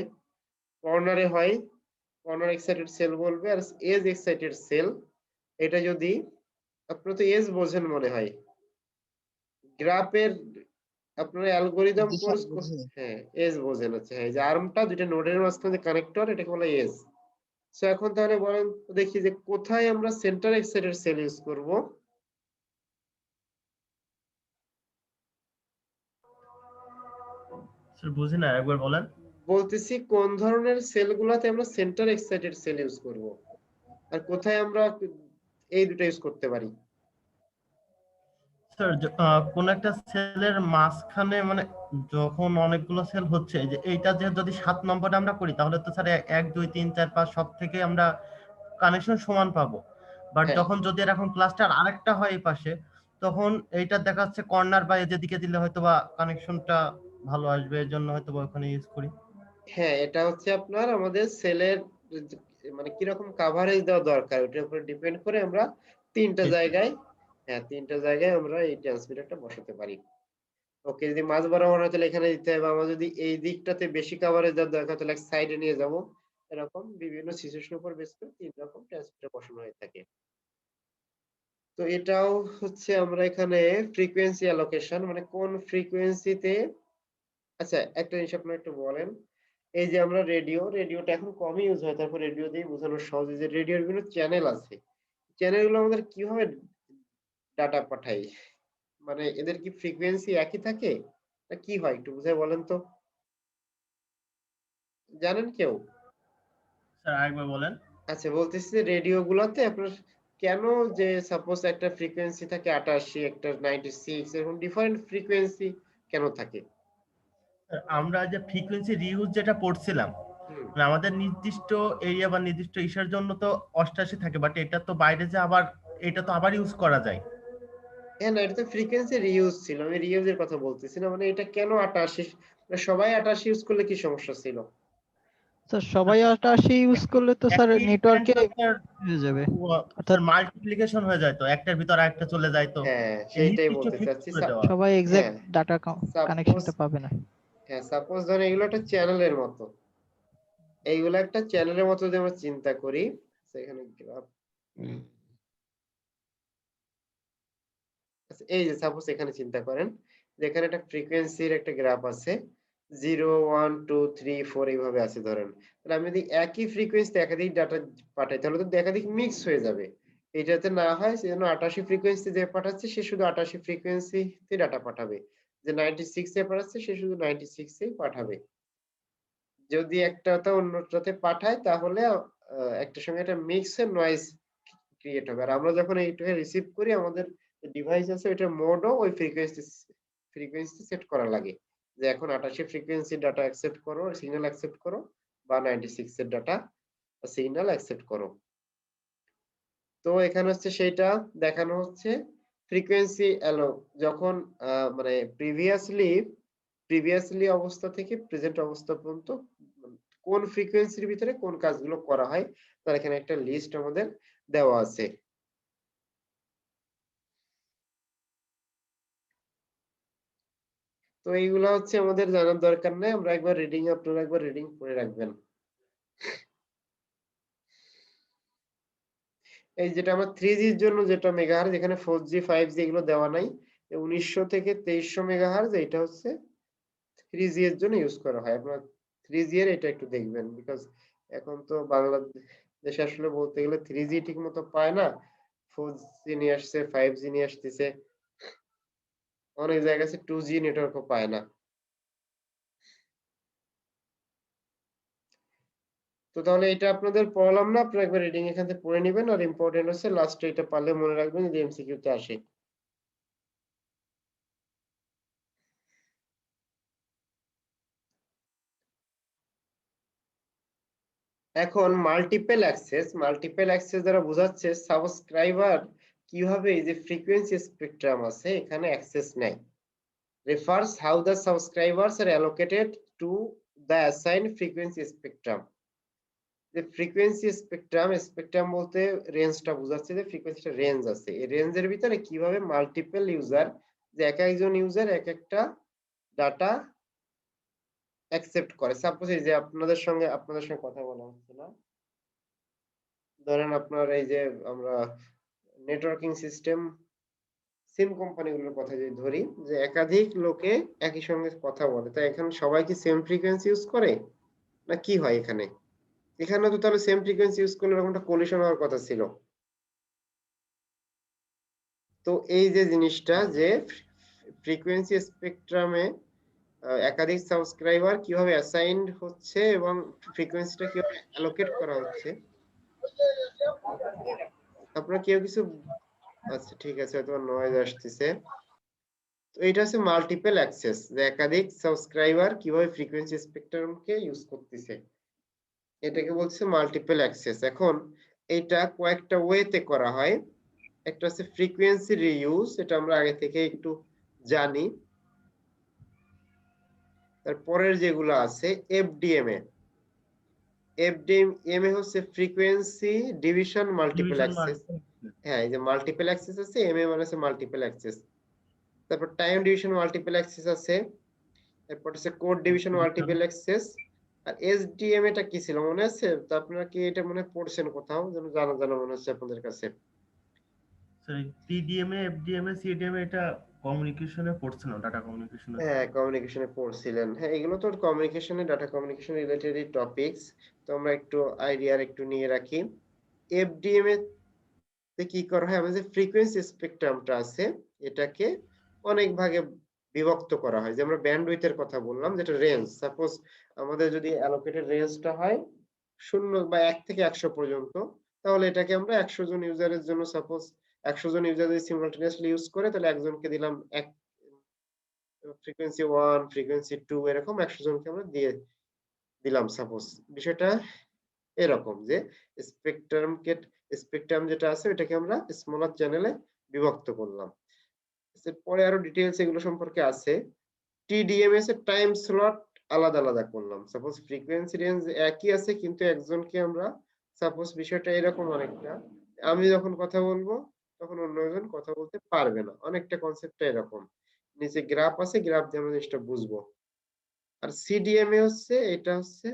কর্নারে হয়, কর্নার এক্সাইটেড সেল বলবে। আর এজ এক্সাইটেড সেল, এটা যদি আপনারা তো এজ বোঝেন মনে হয় গ্রাফের, আপনারা অ্যালগরিদম জি স্যার, কোর্স, বুঝি। হ্যাঁ এজ বোঝেন। আচ্ছা, হ্যাঁ, এই যে আর্মটা দুইটা নোডের মাঝখানে কানেক্টর, এটাকে বলে এজ। সো এখন তাহলে বলেন দেখি যে কোথায় আমরা সেন্টার এক্সাইটেড সেল ইউজ করব। স্যার বুঝি না, একবার বলেন। বলতেছি কোন ধরনের সেলগুলোতে আমরা সেন্টার এক্সাইটেড সেল ইউজ করব আর কোথায় আমরা এই দুটো ইউজ করতে পারি। স্যার কোন একটা সেলের মাঝখানে মানে যখন অনেকগুলো সেল হচ্ছে, যে এইটা যে যদি 7 নম্বরে আমরা করি তাহলে তো স্যার 1 2 3 4 5 সব থেকে আমরা কানেকশন সমান পাবো। বাট হ্যাঁ, যখন যদি এরকম ক্লাস্টার আরেকটা হয় এই পাশে, তখন এইটা দেখা যাচ্ছে কর্নার বা যেদিকে দিলে হয়তো বা কানেকশনটা ভালো আসবে, এর জন্য হয়তো বা ওখানে ইউজ করি। হ্যাঁ, এটা হচ্ছে আপনার আমাদের সেলের মানে কিরকম কাভারেজ দেওয়া দরকার ওটার উপর ডিপেন্ড করে আমরা 3টা জায়গায়, হ্যাঁ 3টা জায়গায় আমরা এই ট্রান্সমিটারটা বসাতে পারি। ওকে, যদি মাঝ বরাবর হয় তাহলে এখানে দিতে হবে। আমরা যদি এই দিকটাতে বেশি কাভারেজ দেওয়ার দরকার তাহলে সাইডে নিয়ে যাব, এরকম বিভিন্ন সিচুয়েশনের উপর বেস করে 3 রকম ট্রান্সমিটার বসানো হয়ে থাকে। তো এটাও হচ্ছে আমরা এখানে ফ্রিকোয়েন্সি অ্যালোকেশন মানে কোন ফ্রিকোয়েন্সিতে, আচ্ছা একটা জিনিস আপনারা একটু বলেন, এই যে আমরা রেডিওটা এখন কমই ইউজ হয়, তারপর রেডিও দিয়ে বোঝানো সহজ, যে রেডিওর বিভিন্ন চ্যানেল আছে, চ্যানেলগুলো আমাদের কিভাবে ডাটা পাঠাই, মানে এদের কি ফ্রিকোয়েন্সি একই থাকে না কি হয় একটু বুঝাই বলেন তো, জানেন কেউ? স্যার আরেকবার বলেন। আচ্ছা বলতেছি যে রেডিও গুলাতে আপনার কেন, যে সাপোজ একটা ফ্রিকোয়েন্সি থাকে 88, একটা 96, এরকম ডিফারেন্ট ফ্রিকোয়েন্সি কেন থাকে? স্যার, আমরা যে ফ্রিকোয়েন্সি রিউজ যেটা পড়ছিলাম, হুম। মানে আমাদের নির্দিষ্ট এরিয়া বা নির্দিষ্ট ইস্যুর জন্য তো 88 থাকে, বাট এটা তো বাইরে যে আবার এটা তো আবার ইউজ করা যায়। হ্যাঁ না, এটা তো ফ্রিকোয়েন্সি রিইউজ ছিল, আমি রিইউজের কথা বলতেছি না, মানে এটা কেন 88, মানে সবাই 88 ইউজ করলে কি সমস্যা ছিল? স্যার সবাই 88 ইউজ করলে তো স্যার একই নেটওয়ার্কে স্যার হয়ে যাবে, স্যার অর্থাৎ মাল্টিপ্লিকেশন হয়ে যায়, তো একটার ভিতর আরেকটা চলে যায়, তো হ্যাঁ এই সেইটাই নির্দিষ্ট বলতে ফিক্স চাচ্ছি। করে দেওয়া। সবাই এক্সাক্ট হ্যাঁ ডাটা সাপোজ, কানেকশনটা পাবে না। হ্যাঁ সাপোজ ধরেন এগুলো একটা চ্যানেলের মতো, এইগুলো একটা চ্যানেলের মতো যদি আমরা চিন্তা করি, সেখানে গ্রাফ, আচ্ছা এই যে সাপোজ এখানে চিন্তা করেন যে এখানে একটা ফ্রিকোয়েন্সির একটা গ্রাফ আছে, 0 1 2 3 4 এইভাবে আছে ধরেন, তাহলে আমি যদি একই ফ্রিকোয়েন্সিতে একাধিক ডাটা পাঠাই তাহলে তো একাধিক মিক্স হয়ে যাবে, এটাতে না হয় সেজন্য 88 ফ্রিকোয়েন্সি যে পাঠাচ্ছে সে শুধু 88 ফ্রিকোয়েন্সিতে ডাটা পাঠাবে, যে 96 এ পাঠাচ্ছে সে শুধু 96 এই পাঠাবে, যদি একটাতে অন্যটাতে পাঠায় তাহলে একটার সঙ্গে একটা মিক্স এর নয়েজ ক্রিয়েট হবে, আর আমরা যখন এইটাকে রিসিভ করি আমাদের ডিভাইস আছে ওইটার মোডও ওই ফ্রিকোয়েন্সি সেট করা লাগে, যে এখন 88 ফ্রিকোয়েন্সি ডাটা অ্যাকসেপ্ট করো, সিগন্যাল অ্যাকসেপ্ট করো, বা 96 এর ডাটা সিগন্যাল অ্যাকসেপ্ট করো। তো এখানে হচ্ছে সেইটা দেখানো হচ্ছে ফ্রিকোয়েন্সি এলো, যখন মানে প্রিভিয়াসলি অবস্থা থেকে প্রেজেন্ট অবস্থা পর্যন্ত কোন ফ্রিকোয়েন্সির ভিতরে কোন কাজগুলো করা হয় তার এখানে একটা লিস্ট আমাদের দেওয়া আছে। তো এইগুলা হচ্ছে আমাদের জানার দরকার নেই, আমরা একবার রিডিং, আপনারা একবার রিডিং করে রাখবেন। এই যেটা আমরা 3G এর জন্য যেটা মেগাহার্জ, এখানে 4G 5G এগুলো দেওয়া নাই, 1900 থেকে 2300 মেগাহার্জ এটা হচ্ছে 3G এর জন্য ইউজ করা হয়। আপনারা 3G এর এটা একটু দেখবেন, বিকজ এখন তো বাংলাদেশে আসলে বলতে গেলে 3G ঠিক মতো পায় না, 4G নিয়ে আসছে, 5G নিয়ে আসতেছে, অনেক জায়গায় আছে 2G নেটওয়ার্কও পায় না। তো তাহলে এটা আপনাদের পড়ালাম না, আপনারা একবার রিডিং এখান থেকে পড়ে নেবেন, আর ইম্পর্টেন্ট হচ্ছে লাস্টে এটা পারলে মনে রাখবেন যদি এমসিকিউ তে আসে। এখন মাল্টিপল অ্যাক্সেস দ্বারা বোঝাচ্ছে সাবস্ক্রাইবার কিভাবে এই যে ফ্রিকোয়েন্সি স্পেকট্রাম আছে এখানে অ্যাক্সেস নেয়, refers how the subscribers are allocated to the assigned frequency spectrum। যে ফ্রিকোয়েন্সি স্পেকট্রাম বলতে রেঞ্জটা বোঝাচ্ছে, যে ফ্রিকোয়েন্সিটা রেঞ্জ আছে, এই রেঞ্জের ভিতরে কিভাবে মাল্টিপল ইউজার, যে এক একজন ইউজার এক একটা ডাটা অ্যাকসেপ্ট করে। সাপোজ এই যে আপনাদের সঙ্গে কথা বলা হচ্ছে না, ধরেন আপনার এই যে আমরা নেটওয়ার্কিং সিস্টেম সিম কোম্পানিগুলোর কথা যদি ধরি, যে একাধিক লোকে একই সঙ্গে কথা বলে, তাই এখানে সবাই কি সেম ফ্রিকোয়েন্সি ইউজ করে না কি হয় এখানে? এখানে তো তাহলে সেম ফ্রিকোয়েন্সি ইউজ করলে এরকম একটা কলিশন হওয়ার কথা ছিল। তো এই যে জিনিসটা, যে ফ্রিকোয়েন্সি স্পেকট্রামে একাধিক সাবস্ক্রাইবার কিভাবে অ্যাসাইন্ড হচ্ছে এবং ফ্রিকোয়েন্সিটা কিভাবে অ্যালোকেট করা হচ্ছে, আপনারা কেউ কিছু, আচ্ছা ঠিক আছে হয়তো নয়েজ আসতেছে। তো এটা হচ্ছে মাল্টিপল অ্যাক্সেস, যে একাধিক সাবস্ক্রাইবার কিভাবে ফ্রিকোয়েন্সি স্পেকট্রামকে ইউজ করতেছে, এটাকে বলছে মাল্টিপল অ্যাক্সেস। এখন এটা কয়েকটা ওয়েতে করা হয়, একটা হচ্ছে ফ্রিকোয়েন্সি রিইউজ, এটা আমরা আগে থেকে একটু জানি। তারপরের যেগুলো আছে এফডিএম এ হচ্ছে ফ্রিকোয়েন্সি ডিভিশন মাল্টিপল অ্যাক্সেস। হ্যাঁ এই যে মাল্টিপল অ্যাক্সেস আছে, এমএ মানে হচ্ছে মাল্টিপল অ্যাক্সেস। তারপর টাইম ডিভিশন মাল্টিপল অ্যাক্সেস আছে, এরপর হচ্ছে কোড ডিভিশন মাল্টিপল অ্যাক্সেস, আর এসডিএম এটা কি ছিল মনে আছে? তো আপনারা কি এটা মনে হয় পড়ছেন কোথাও? যেন জানা জানা মনে হচ্ছে আপনাদের কাছে। সরি, টিডিএমএ, এফডিএমএ, সিডিএমএ এটা কমিউনিকেশনে পড়ছে না, ডাটা কমিউনিকেশনে। হ্যাঁ, কমিউনিকেশনে পড়ছিলেন। হ্যাঁ, এগুলো তো কমিউনিকেশনে, ডাটা কমিউনিকেশন রিলেটেডই টপিকস। তো আমরা একটু আইডিয়া একটু নিয়ে রাখি। এফডিএম তে কি করা হয়, আমাদের যে ফ্রিকোয়েন্সি স্পেকট্রামটা আছে এটাকে অনেক ভাগে বিভক্ত করা হয়। যে আমরা ব্যান্ডউইথ এর কথা বললাম, যেটা রেঞ্জ। সাপোজ আমাদের যদি অ্যালোকেটেড রেঞ্জটা হয় 0 বা 1 থেকে 100 পর্যন্ত, তাহলে এটাকে আমরা 100 জন ইউজারের জন্য, সাপোজ 100 জন ইউজার যদি সিমultaneously ইউজ করে, তাহলে একজনকে দিলাম এক ফ্রিকোয়েন্সি 1, ফ্রিকোয়েন্সি 2, এরকম 100 জনকে আমরা দিয়ে দিলাম সাপোজ। বিষয়টা এরকম যে স্পেকট্রাম যেটা আছে ওটাকে আমরা স্মলার চ্যানেলে বিভক্ত করলাম। পরে আরো ডিটেইলস এগুলো সম্পর্কে আছে। টিডিএমএস এর টাইম স্লট আলাদা আলাদা করলাম। সাপোজ ফ্রিকোয়েন্সি রেঞ্জ একই আছে, কিন্তু একজনকে আমরা, সাপোজ বিষয়টা এরকম অনেকটা, আমি যখন কথা বলবো তখন অন্য একজন কথা বলতে পারবে না, অনেকটা কনসেপ্টটা এরকম। নিচে গ্রাফ আছে, গ্রাফ দিয়ে আমরা জিনিসটা বুঝবো। আর সিডিএমএ হচ্ছে, এটা হচ্ছে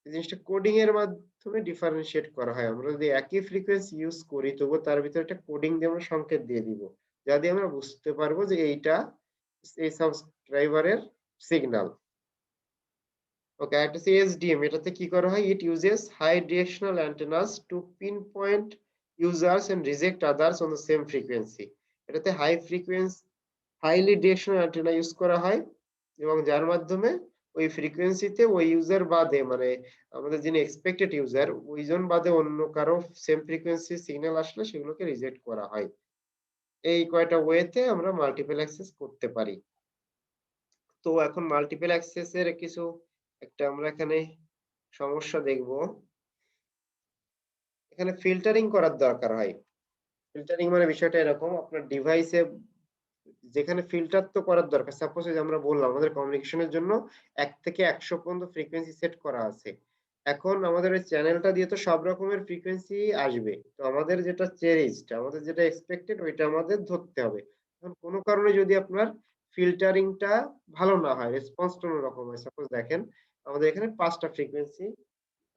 এই জিনিসটা কোডিং এর মাধ্যমে ডিফারেনশিয়েট করা হয়। আমরা যদি একই ফ্রিকোয়েন্সি ইউজ করি, তবুও তার ভিতরে একটা কোডিং দিয়ে আমরা সংকেত দিয়ে দিব, যা দিয়ে আমরা বুঝতে পারবো যে এইটা এই সাবস্ক্রাইবারের সিগন্যাল। ওকে, একটা হচ্ছে এসডিএম। এটাতে কি করা হয়, it uses high directional antennas to pinpoint users and reject others on the same frequency. এটাতে হাইলি ডিরেকশনাল অ্যান্টেনা ইউজ করা হয়, এবং যার মাধ্যমে ওই ফ্রিকোয়েন্সিতে ওই ইউজার বাদে, মানে আমাদের যিনি এক্সপেক্টেড ইউজার, ওইজন বাদে অন্য কারো সেম ফ্রিকোয়েন্সি সিগন্যাল আসলে সেগুলোকে রিজেক্ট করা হয়। এই কয়টা ওয়েতে আমরা মাল্টিপল অ্যাক্সেস করতে পারি। তো এখন মাল্টিপল অ্যাক্সেস এর কিছু একটা আমরা এখানে সমস্যা দেখব। এখানে ফিল্টারিং করার দরকার হয়। ফিল্টারিং মানে বিষয়টা এরকম, আপনার ডিভাইসে যেখানে ফিল্টার তো করার দরকার, সাপোজ আমরা বললাম আমাদের কমিউনিকেশনের জন্য 1 থেকে 100 পর্যন্ত ফ্রিকোয়েন্সি সেট করা আছে। এখন আমাদের ওই চ্যানেলটা দিয়ে তো সব রকমের ফ্রিকোয়েন্সি আসবে, তো আমাদের যেটা চেরিজড, আমাদের যেটা এক্সপেক্টেড, ওইটা আমাদের ধরতে হবে। এখন কোনো কারণে যদি আপনার ফিল্টারিংটা ভালো না হয়, রেসপন্সটা অন্যরকম হয়, সাপোজ দেখেন আমাদের এখানে 5টা ফ্রিকোয়েন্সি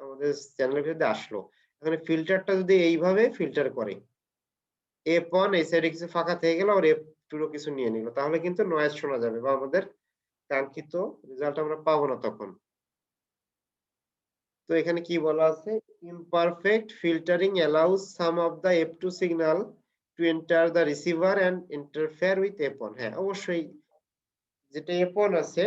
আমাদের চ্যানেলের ভিতরে আসলো, এখানে ফিল্টারটা যদি এইভাবে ফিল্টার করে, F1 এই সাইডে কিছু ফাঁকা থেকে গেল, আর F2 কিছু নিয়ে নিল, তাহলে কিন্তু নয়েজ শোনা যাবে, বা আমাদের কাঙ্ক্ষিত রেজাল্ট আমরা পাবো না তখন। তো এখানে কি বলা আছে, imperfect filtering allows some of the F2 signal to enter the receiver and interfere with F1। হ্যাঁ, অবশ্যই যেটা F1 আছে,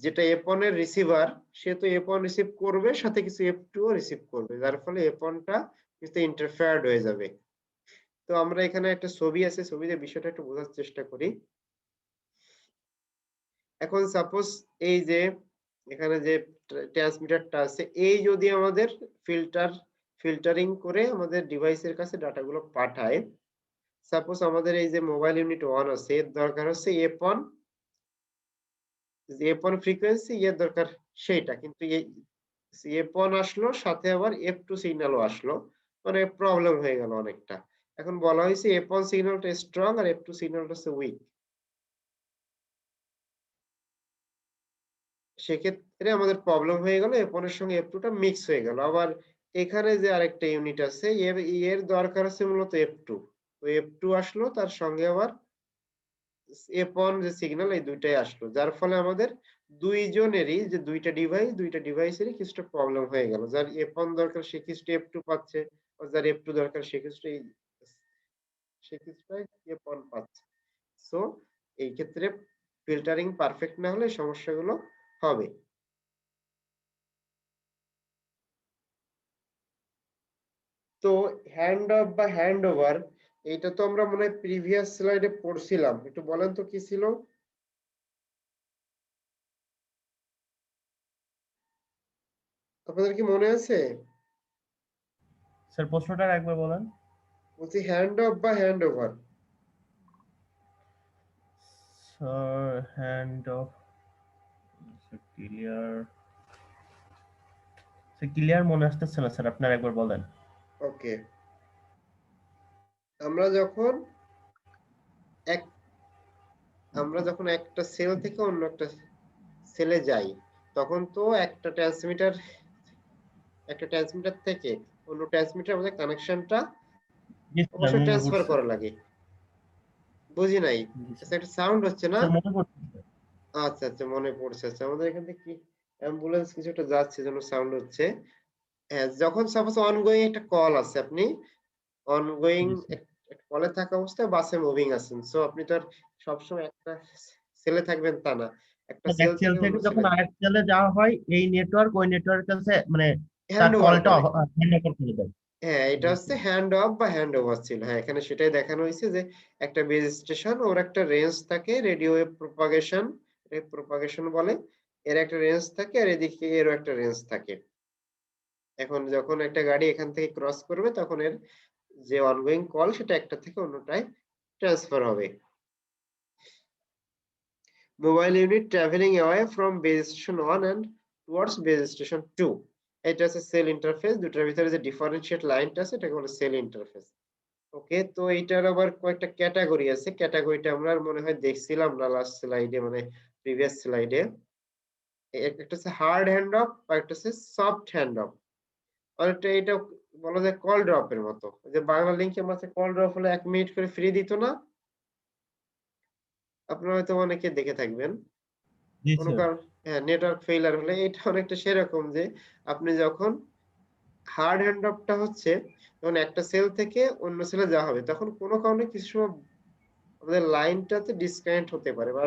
যেটা F1 এর রিসিভার, সে তো F1 রিসিভ করবে, সাথে কিছু F2 ও রিসিভ করবে, যার ফলে F1 টা কিন্তু ইন্টারফেয়ার্ড হয়ে যাবে। তো আমরা এখানে একটা ছবি আছে, ছবিতে বিষয়টা একটু বোঝার চেষ্টা করি। এখন সাপোজ এই যে এখানে যে ট্রান্সমিটারটা আছে, এই যদি আমাদের ফিল্টারিং করে আমাদের ডিভাইসের কাছে ডাটাগুলো পাঠায়, সাপোজ আমাদের এই যে মোবাইল ইউনিট 1 আছে, এর দরকার হচ্ছে F1 ফ্রিকোয়েন্সি, এর দরকার সেইটা, কিন্তু এই F1 আসলো, সাথে আবার F2 সিগন্যালও আসলো, মানে প্রবলেম হয়ে গেল অনেকটা। এখন বলা হয়েছে F1 সিগন্যালটা স্ট্রং আর F2 সিগন্যালটা হচ্ছে উইক। সেক্ষেত্রে আমাদের প্রবলেম হয়ে গেল, F1 এর সঙ্গে F2 টা মিক্স হয়ে গেল। আবার এখানে যে আরেকটা ইউনিট আছে, এর দরকার আছে মূলত F2, তো F2 আসলো, তার সঙ্গে আবার F1 যে সিগন্যাল, এই দুইটাই আসলো, যার ফলে আমাদের দুইজনেরই যে দুইটা ডিভাইসেরই কিছুটা প্রবলেম হয়ে গেল। যার F1 দরকার সে কিছুটা F2 পাচ্ছে, আর যার F2 দরকার সে কিছুটা F1 পাচ্ছে। সো এই ক্ষেত্রে ফিল্টারিং পারফেক্ট না হলে এই সমস্যাগুলো হবে। তো হ্যান্ড অফ বা হ্যান্ড ওভার, এইটা তো আমরা মনে হয় প্রিভিয়াস স্লাইডে পড়ছিলাম, একটু বলেন তো কি ছিল? আপনাদের কি মনে আছে? স্যার প্রশ্নটা একবার বলেন। বলছি হ্যান্ড অফ বা hand over. Sir hand of, clear, clear মনে আসতেছে না স্যার, আপনার একবার বলেন। ওকে, আমরা যখন এক আমরা যখন একটা সেল থেকে অন্য একটা সেলে যাই তখন তো একটা ট্রান্সমিটার থেকে অন্য ট্রান্সমিটার আমাদের কানেকশনটা অবশ্যই মনে ট্রান্সফার পড়ছে। করা লাগে। বুঝি নাই, জি স্যার। আচ্ছা একটা সাউন্ড হচ্ছে না? স্যার মনে পড়ছে। আচ্ছা আচ্ছা মনে পড়ছে। আচ্ছা আমাদের এখান থেকে কি অ্যাম্বুলেন্স কিছু একটা যাচ্ছে যেন সাউন্ড হচ্ছে। হ্যাঁ, যখন সাপোজ অনগোয়িং একটা কল আছে, আপনি অনগোয়িং জি স্যার। একটা কলে থাকা অবস্থায় বাসে মুভিং আছেন, সো আপনি তো আর সবসময় একটা সেলে থাকবেন তা না, একটা এক সেল সেল থেকে অন্য থেকে যখন সেলে আরেক সেলে যাওয়া হয়, এই নেটওয়ার্ক ওই নেটওয়ার্কের কাছে মানে তার হ্যান্ড ওভার কলটা করে। হ্যান্ড ওভার করে দেয়। হ্যাঁ, এটা জি হচ্ছে স্যার। হ্যান্ড অফ বা হ্যান্ড ওভার ছিল। হ্যাঁ, এখানে সেটাই দেখানো হয়েছে যে একটা বেস স্টেশন ওর একটা রেঞ্জ থাকে, রেডিও ওয়েভ প্রপাগেশন বলে। এর একটা রেঞ্জ থাকে আর এদিকে এরও একটা রেঞ্জ থাকে। এখন যখন একটা গাড়ি এখান থেকে ক্রস করবে তখন এর যে অনগোয়িং কল সেটা একটা থেকে অন্যটায় ট্রান্সফার হবে। Mobile unit travelling away from base station 1 and towards base station 2। এটা হচ্ছে সেল ইন্টারফেস। দুটার ভিতরে যে ডিফারেনশিয়েট লাইনটা আছে এটাকে বলে সেল ইন্টারফেস। ওকে, তো এইটার আবার কয়েকটা ক্যাটাগরি আছে। ক্যাটাগরিটা আমরা মনে হয় দেখছিলাম না লাস্ট স্লাইডে, মানে প্রিভিয়াস স্লাইডে। একটা হচ্ছে হার্ড হ্যান্ড অফ আর একটা হচ্ছে সফট হ্যান্ড অফ। অনেকটা এটা বলা যায় কল ড্রপ এর মতো। যে বাংলা লিংকে মাঝে কল ড্রপ হলে 1 মিনিট করে ফ্রি দিত না? আপনারা হয়তো অনেকে দেখে থাকবেন। জি কোনো স্যার। কারণ হ্যাঁ, নেটওয়ার্ক ফেইলিয়ার হলে এটা অনেকটা সেরকম যে আপনি যখন হার্ড হ্যান্ড অফটা হচ্ছে যখন একটা সেল থেকে অন্য সেলে যাওয়া হবে তখন কোনো কারণে কিছু সময় আমাদের লাইনটাতে ডিসকানেক্ট হতে পারে বা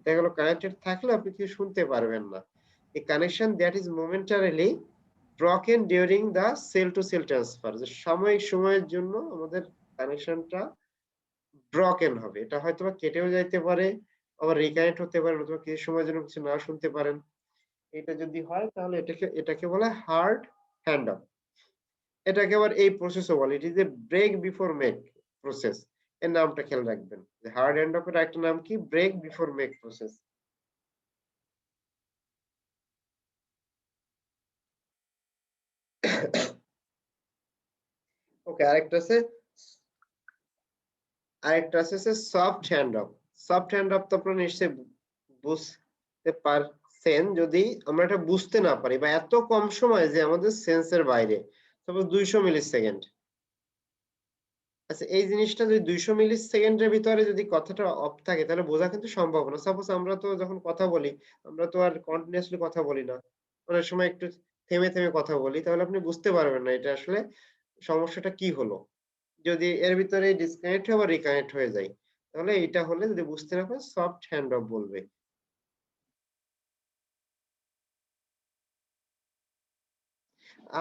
দেখা গেল কানেক্টেড থাকলে আপনি কিছু শুনতে পারবেন না। A connection that is momentarily broken during the cell to cell transfer, যে সাময়িক সময়ের জন্য আমাদের কানেকশনটা ব্রকেন হবে। এটা হয়তোবা কেটেও যাইতে পারে, আবার রিকানেক্ট হতে পারে, অথবা কিছু সময়ের জন্য কিছু না শুনতে পারেন। এটা যদি হয় তাহলে এটাকে বলে হার্ড হ্যান্ড অফ। এটাকে আবার এই প্রসেসও বলে, it is a break before make process. এর নামটা খেয়াল রাখবেন যে হার্ড হ্যান্ড অফ এর একটা নাম কি, ব্রেক বিফোর মেক প্রসেস। ওকে, আরেকটা আছে soft hand of. Soft hand of তো আপনারা নিশ্চয়ই বুঝতে পারছেন। যদি আমরা এটা বুঝতে না পারি বা এত কম সময় যে আমাদের সেন্সের বাইরে, সাপোজ 200 মিলি সেকেন্ড। আচ্ছা, এই জিনিসটা যদি 200 মিলি সেকেন্ডের ভিতরে যদি কথাটা অফ থাকে তাহলে বোঝা কিন্তু সম্ভব না। সাপোজ আমরা তো যখন কথা বলি আমরা তো আর কন্টিনিউয়াসলি কথা বলি না, অনেক সময় একটু থেমে থেমে কথা বলি, তাহলে আপনি বুঝতে পারবেন না এটা আসলে সমস্যাটা কি হলো। যদি এর ভিতরে ডিসকানেক্ট হয় বা রিকানেক্ট হয়ে যায় তাহলে এটা হলে যদি বুঝতে না পারেন সফট হ্যান্ড অফ বলবে।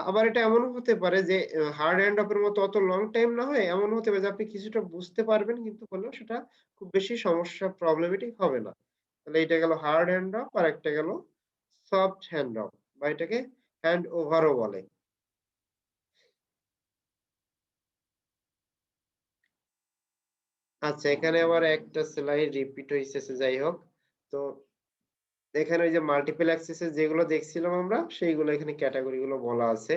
আবার এটা এমনও হতে পারে যে হার্ড হ্যান্ড অফ এর মতো অত লং টাইম না হয়, এমন হতে পারে যে আপনি কিছুটা বুঝতে পারবেন কিন্তু হলেও সেটা খুব বেশি সমস্যা প্রবলেমেটিক হবে না। তাহলে এটা গেল হার্ড হ্যান্ড অফ আর একটা গেল সফট হ্যান্ড অফ, বা এটাকে হ্যান্ড ওভারও বলে। আচ্ছা, এখানে আবার একটা স্লাইড রিপিট হইছে, যাই হোক। তো এখানে ওই যে মাল্টিপল অ্যাক্সেসের যেগুলো দেখছিলাম আমরা সেইগুলো এখানে ক্যাটাগরি গুলো বলা আছে।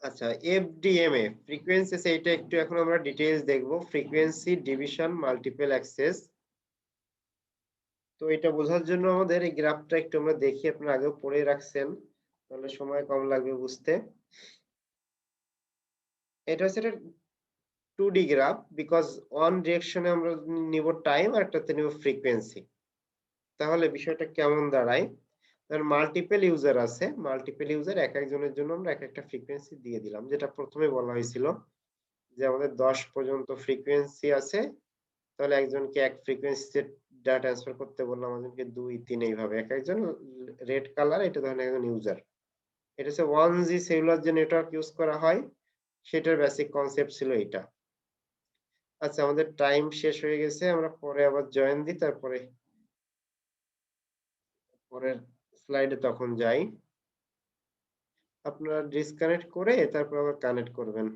আচ্ছা, এফডিএমএ ফ্রিকোয়েন্সি, এইটা একটু এখন আমরা ডিটেইলস দেখব। Frequency division multiple access. তো এটা বোঝার জন্য আমাদের এই গ্রাফটা একটু আমরা দেখি, আপনারা আগেও পড়ে রাখছেন তাহলে সময় কম লাগবে বুঝতে। এটা হচ্ছে একটা 2D গ্রাফ, বিকজ ওয়ান ডিরেকশনে আমরা নিব টাইম আর একটাতে নিব ফ্রিকোয়েন্সি। তাহলে বিষয়টা কেমন দাঁড়ায়, মাল্টিপল ইউজার আছে, মাল্টিপল ইউজার এক একজনের জন্য আমরা এক একটা ফ্রিকোয়েন্সি দিয়ে দিলাম, যেটা প্রথমে বলা হয়েছিল যে আমাদের 10 পর্যন্ত ফ্রিকোয়েন্সি আছে। তাহলে একজনকে এক ফ্রিকোয়েন্সিতে ডাটা ট্রান্সফার করতে বললাম, একজনকে 2 3 এইভাবে এক একজন। রেড কালার এটা ধরেন একজন ইউজার। এটা হচ্ছে 1G সেলুলার যে নেটওয়ার্ক ইউজ করা হয় সেটার বেসিক কনসেপ্ট ছিল এটা। আচ্ছা, আমাদের টাইম শেষ হয়ে গেছে, আমরা পরে আবার জয়েন দিই, তারপরে পরের স্লাইডে তখন যাই। আপনারা ডিসকানেক্ট করে তারপর আবার কানেক্ট করবেন।